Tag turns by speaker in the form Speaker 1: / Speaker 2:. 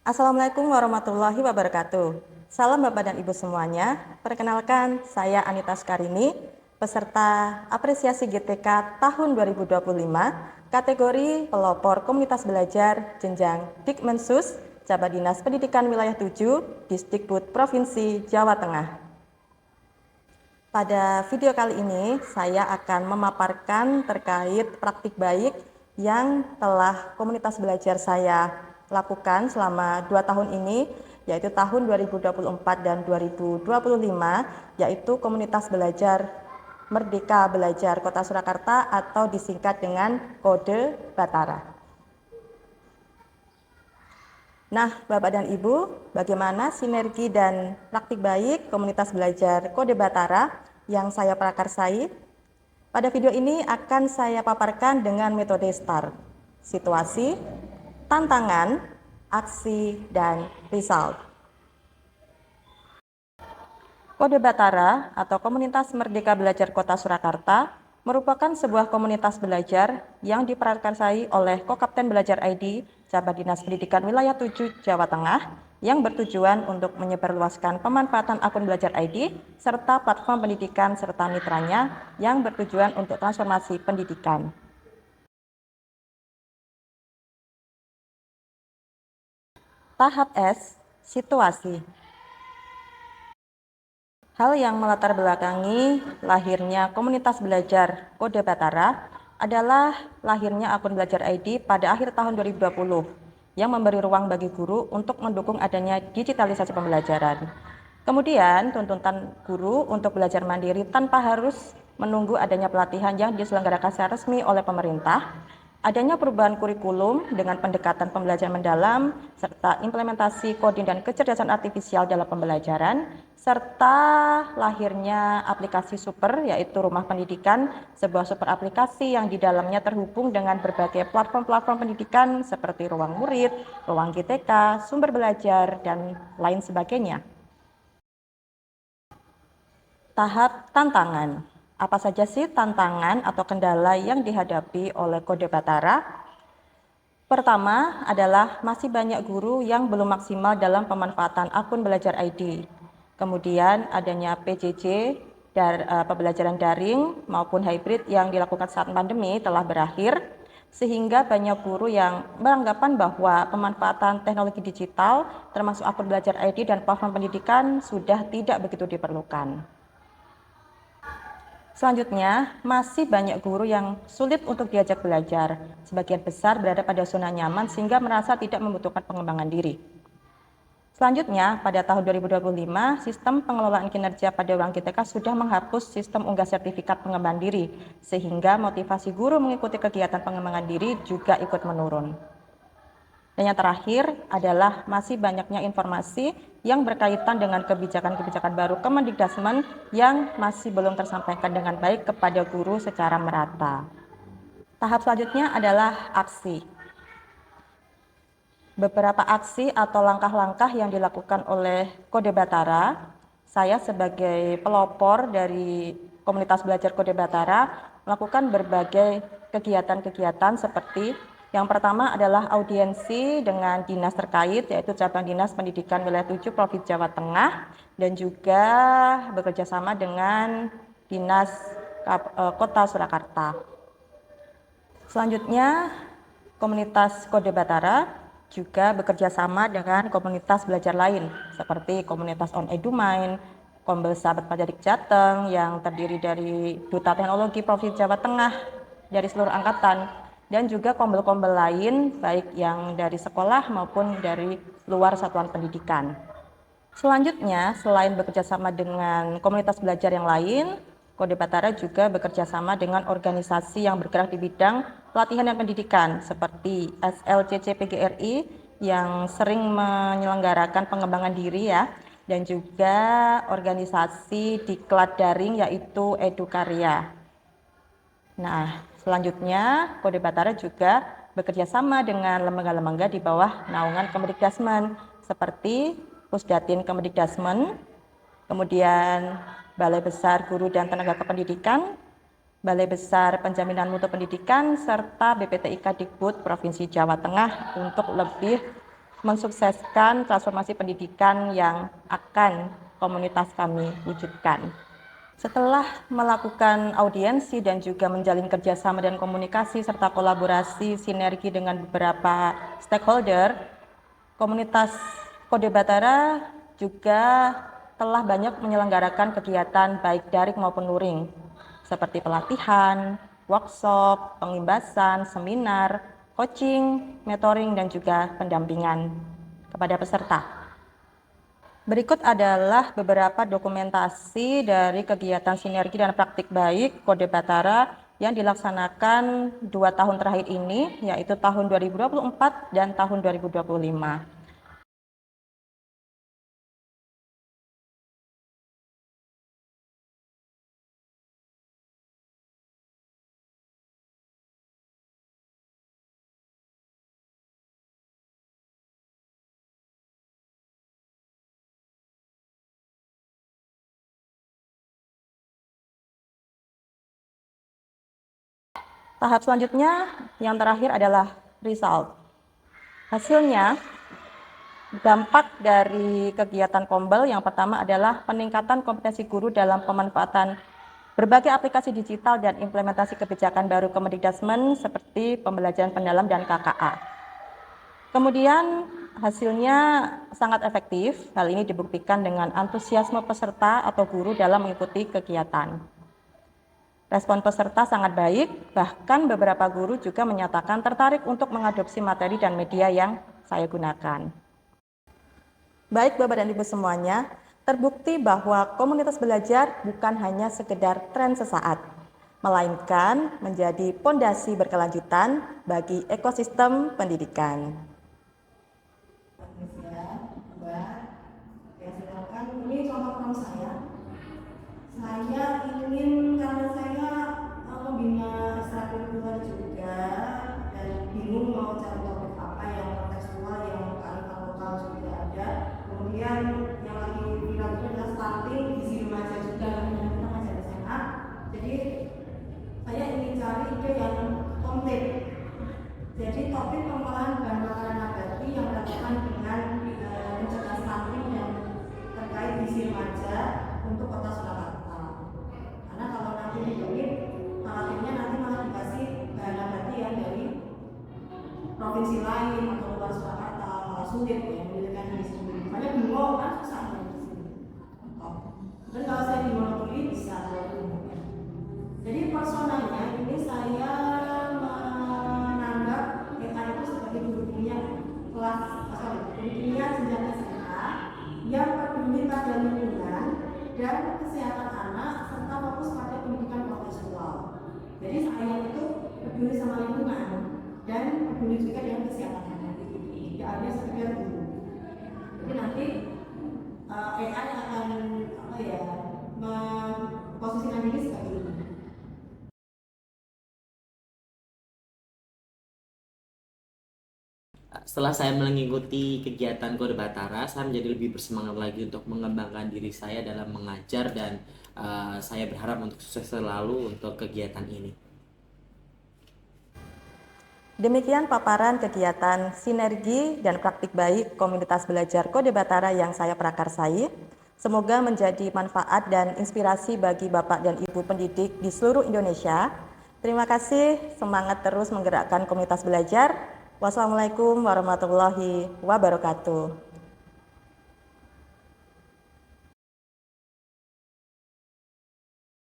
Speaker 1: Assalamualaikum warahmatullahi wabarakatuh. Salam Bapak dan Ibu semuanya. Perkenalkan, saya Anita Skarini, peserta apresiasi GTK tahun 2025, kategori pelopor komunitas belajar jenjang Dikmensus, Cabang Dinas Pendidikan Wilayah 7, Disdikbud Provinsi Jawa Tengah. Pada video kali ini, saya akan memaparkan terkait praktik baik yang telah komunitas belajar saya lakukan selama 2 tahun ini, yaitu tahun 2024 dan 2025, yaitu komunitas belajar Merdeka Belajar Kota Surakarta atau disingkat dengan Kode Batara. Nah, Bapak dan Ibu, bagaimana sinergi dan praktik baik komunitas belajar Kode Batara yang saya prakarsai? Pada video ini akan saya paparkan dengan metode STAR, situasi, tantangan, aksi, dan result. Kode Batara atau Komunitas Merdeka Belajar Kota Surakarta merupakan sebuah komunitas belajar yang diprakarsai oleh Kokapten Belajar ID Cabang Dinas Pendidikan Wilayah 7 Jawa Tengah yang bertujuan untuk menyebarluaskan pemanfaatan akun Belajar ID serta platform pendidikan serta mitranya yang bertujuan untuk transformasi pendidikan. Tahap S, situasi. Hal yang melatar belakangi lahirnya komunitas belajar Kode Batara adalah lahirnya akun Belajar ID pada akhir tahun 2020 yang memberi ruang bagi guru untuk mendukung adanya digitalisasi pembelajaran. Kemudian tuntutan guru untuk belajar mandiri tanpa harus menunggu adanya pelatihan yang diselenggarakan secara resmi oleh pemerintah, adanya perubahan kurikulum dengan pendekatan pembelajaran mendalam, serta implementasi koding dan kecerdasan artifisial dalam pembelajaran, serta lahirnya aplikasi super, yaitu Rumah Pendidikan, sebuah super aplikasi yang di dalamnya terhubung dengan berbagai platform-platform pendidikan seperti Ruang Murid, Ruang GTK, Sumber Belajar, dan lain sebagainya. Tahap tantangan. Apa saja sih tantangan atau kendala yang dihadapi oleh Kode Batara? Pertama adalah masih banyak guru yang belum maksimal dalam pemanfaatan akun Belajar ID. Kemudian adanya PJJ, pembelajaran daring maupun hybrid yang dilakukan saat pandemi telah berakhir, sehingga banyak guru yang beranggapan bahwa pemanfaatan teknologi digital termasuk akun Belajar ID dan platform pendidikan sudah tidak begitu diperlukan. Selanjutnya, masih banyak guru yang sulit untuk diajak belajar. Sebagian besar berada pada zona nyaman sehingga merasa tidak membutuhkan pengembangan diri. Selanjutnya, pada tahun 2025, sistem pengelolaan kinerja pada ruang GTK sudah menghapus sistem unggah sertifikat pengembangan diri, sehingga motivasi guru mengikuti kegiatan pengembangan diri juga ikut menurun. Dan yang terakhir adalah masih banyaknya informasi yang berkaitan dengan kebijakan-kebijakan baru Kemendikdasmen yang masih belum tersampaikan dengan baik kepada guru secara merata. Tahap selanjutnya adalah aksi. Beberapa aksi atau langkah-langkah yang dilakukan oleh Kode Batara, saya sebagai pelopor dari komunitas belajar Kode Batara melakukan berbagai kegiatan-kegiatan seperti yang pertama adalah audiensi dengan dinas terkait, yaitu Cabang Dinas Pendidikan Wilayah 7 Provinsi Jawa Tengah, dan juga bekerja sama dengan Dinas Kota Surakarta. Selanjutnya, komunitas Kode Batara juga bekerja sama dengan komunitas belajar lain, seperti komunitas On Edumind, Kombel Sahabat Pajadik Jateng yang terdiri dari Duta Teknologi Provinsi Jawa Tengah dari seluruh angkatan, dan juga kombel-kombel lain baik yang dari sekolah maupun dari luar satuan pendidikan. Selanjutnya, selain bekerja sama dengan komunitas belajar yang lain, Kode Batara juga bekerja sama dengan organisasi yang bergerak di bidang pelatihan dan pendidikan seperti SLCC PGRI yang sering menyelenggarakan pengembangan diri ya, dan juga organisasi diklat daring yaitu Edukarya. Nah, selanjutnya Kode Batara juga bekerja sama dengan lembaga-lembaga di bawah naungan Kemendikdasmen seperti Pusdatin Kemendikdasmen, kemudian Balai Besar Guru dan Tenaga Kependidikan, Balai Besar Penjaminan Mutu Pendidikan, serta BPTIK Dikbud Provinsi Jawa Tengah untuk lebih mensukseskan transformasi pendidikan yang akan komunitas kami wujudkan. Setelah melakukan audiensi dan juga menjalin kerjasama dan komunikasi serta kolaborasi sinergi dengan beberapa stakeholder, komunitas Kode Batara juga telah banyak menyelenggarakan kegiatan baik daring maupun luring, seperti pelatihan, workshop, pengimbasan, seminar, coaching, mentoring, dan juga pendampingan kepada peserta. Berikut adalah beberapa dokumentasi dari kegiatan sinergi dan praktik baik Kode Batara yang dilaksanakan 2 tahun terakhir ini, yaitu tahun 2024 dan tahun 2025. Tahap selanjutnya yang terakhir adalah result. Hasilnya, dampak dari kegiatan Kombel yang pertama adalah peningkatan kompetensi guru dalam pemanfaatan berbagai aplikasi digital dan implementasi kebijakan baru Kemendikbudrismen seperti pembelajaran pendalam dan KKA. Kemudian hasilnya sangat efektif. Hal ini dibuktikan dengan antusiasme peserta atau guru dalam mengikuti kegiatan. Respon peserta sangat baik, bahkan beberapa guru juga menyatakan tertarik untuk mengadopsi materi dan media yang saya gunakan. Baik Bapak dan Ibu semuanya, terbukti bahwa komunitas belajar bukan hanya sekedar tren sesaat, melainkan menjadi pondasi berkelanjutan bagi ekosistem pendidikan. Ini contoh from saya. Saya ingin, karena saya membina ekstrakurikuler juga dan bingung mau cari topik apa yang kontekstual, yang kearifan lokal juga ada. Kemudian yang lagi viral itu adalah stunting gizi remaja juga, karena kita masih ada SMA. Jadi saya ingin cari ide yang komplit. Jadi topik pengolahan bahan makanan nabati yang relevan dengan mencegah stunting dan terkait gizi remaja untuk Kota Surakarta. Karena kalau nanti dibikin, khawatirnya nanti malah dikasih bahan nabati yang dari provinsi lain atau luar Surakarta, malah sulit ya menjadikan diri sendiri. Makanya bingung kan susah ya di sini. Dan kalau saya di monopoli bisa. Jadi personanya ini saya menganggap kita itu sebagai guru kimia guru kimia jenjang SMA yang peduli pada lingkungan dan kesehatan anak serta fokus pada pendidikan kontekstual. Jadi saya itu peduli sama lingkungan dan peduli juga dengan kesehatan anak. Tidak hanya sekedar guru. Jadi nanti AI akan memposisikan diri sebagai guru.
Speaker 2: Setelah saya mengikuti kegiatan Kode Batara, saya menjadi lebih bersemangat lagi untuk mengembangkan diri saya dalam mengajar dan saya berharap untuk sukses selalu untuk kegiatan ini.
Speaker 1: Demikian paparan kegiatan sinergi dan praktik baik komunitas belajar Kode Batara yang saya prakarsai. Semoga menjadi manfaat dan inspirasi bagi Bapak dan Ibu pendidik di seluruh Indonesia. Terima kasih, semangat terus menggerakkan komunitas belajar. Wassalamualaikum warahmatullahi wabarakatuh.